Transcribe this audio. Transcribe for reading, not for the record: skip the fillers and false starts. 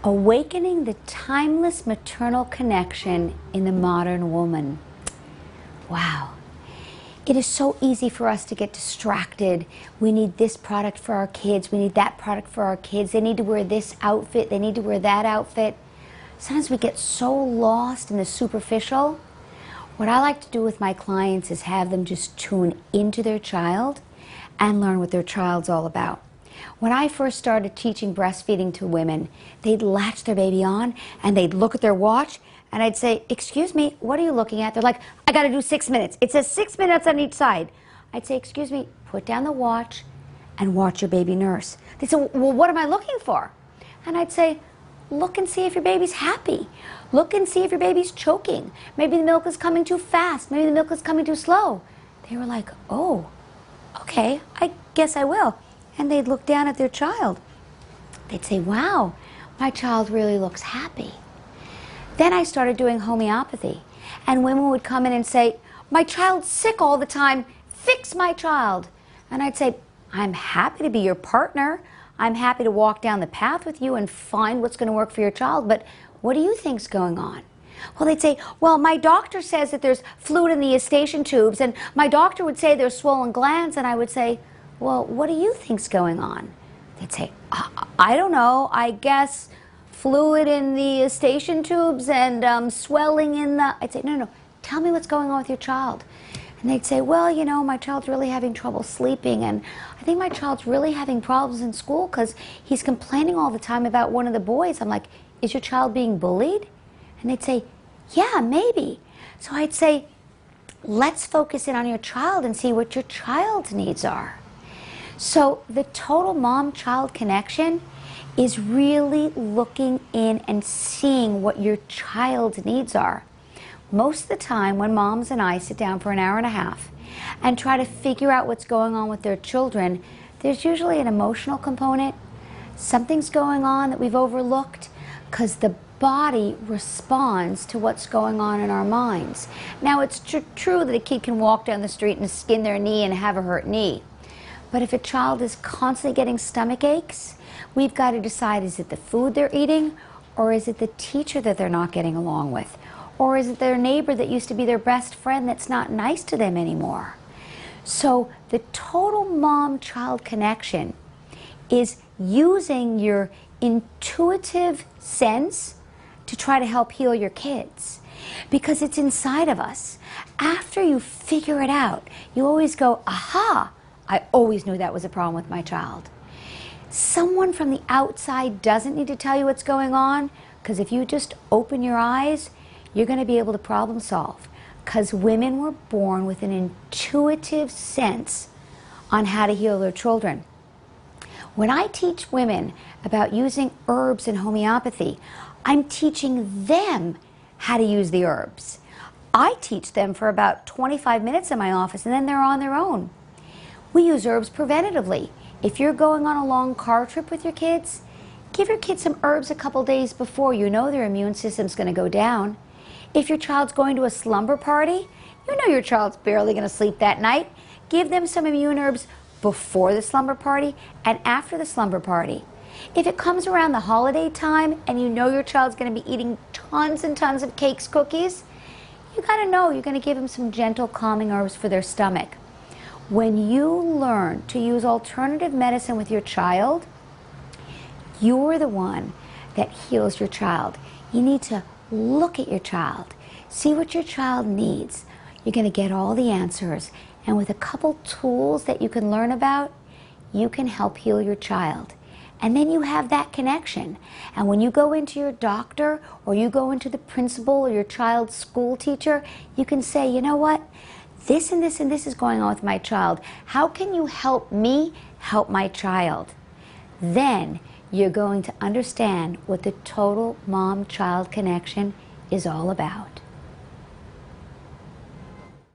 Awakening the timeless maternal connection in the modern woman. Wow. It is so easy for us to get distracted. We need this product for our kids. We need that product for our kids. They need to wear this outfit. They need to wear that outfit. Sometimes we get so lost in the superficial. What I like to do with my clients is have them just tune into their child and learn what their child's all about. When I first started teaching breastfeeding to women, they'd latch their baby on and they'd look at their watch and I'd say, "Excuse me, what are you looking at?" They're like, "I got to do 6 minutes. It says 6 minutes on each side." I'd say, "Excuse me, put down the watch and watch your baby nurse." They'd say, "Well, what am I looking for?" And I'd say, "Look and see if your baby's happy. Look and see if your baby's choking. Maybe the milk is coming too fast. Maybe the milk is coming too slow." They were like, "Oh, okay, I guess I will." And they'd look down at their child. They'd say, "Wow, my child really looks happy." Then I started doing homeopathy, and women would come in and say, "My child's sick all the time, fix my child." And I'd say, "I'm happy to be your partner. I'm happy to walk down the path with you and find what's going to work for your child, but what do you think's going on?" Well, they'd say, "Well, my doctor says that there's fluid in the eustachian tubes, and my doctor would say there's swollen glands." And I would say, "Well, what do you think's going on?" They'd say, I don't know, I guess fluid in the eustachian tubes and swelling in the..." I'd say, no, tell me what's going on with your child." And they'd say, "Well, you know, my child's really having trouble sleeping, and I think my child's really having problems in school because he's complaining all the time about one of the boys." I'm like, "Is your child being bullied?" And they'd say, "Yeah, maybe." So I'd say, let's focus in on your child and see what your child's needs are. So the total mom-child connection is really looking in and seeing what your child's needs are. Most of the time when moms and I sit down for an hour and a half and try to figure out what's going on with their children, there's usually an emotional component. Something's going on that we've overlooked because the body responds to what's going on in our minds. Now, it's true that a kid can walk down the street and skin their knee and have a hurt knee. But if a child is constantly getting stomach aches, we've got to decide, is it the food they're eating, or is it the teacher that they're not getting along with? Or is it their neighbor that used to be their best friend that's not nice to them anymore? So the total mom-child connection is using your intuitive sense to try to help heal your kids, because it's inside of us. After you figure it out, you always go, "Aha, I always knew that was a problem with my child." Someone from the outside doesn't need to tell you what's going on, because if you just open your eyes, you're going to be able to problem solve, because women were born with an intuitive sense on how to heal their children. When I teach women about using herbs in homeopathy, I'm teaching them how to use the herbs. I teach them for about 25 minutes in my office, and then they're on their own. We use herbs preventatively. If you're going on a long car trip with your kids, give your kids some herbs a couple days before. You know their immune system's going to go down. If your child's going to a slumber party, you know your child's barely going to sleep that night. Give them some immune herbs before the slumber party and after the slumber party. If it comes around the holiday time and you know your child's going to be eating tons and tons of cakes, cookies, you got to know you're going to give them some gentle calming herbs for their stomach. When you learn to use alternative medicine with your child, you're the one that heals your child. You need to look at your child, see what your child needs. You're going to get all the answers, and with a couple tools that you can learn about, you can help heal your child. And then you have that connection. And when you go into your doctor or you go into the principal or your child's school teacher, you can say, "You know what? This and this and this is going on with my child. How can you help me help my child?" Then you're going to understand what the total mom-child connection is all about.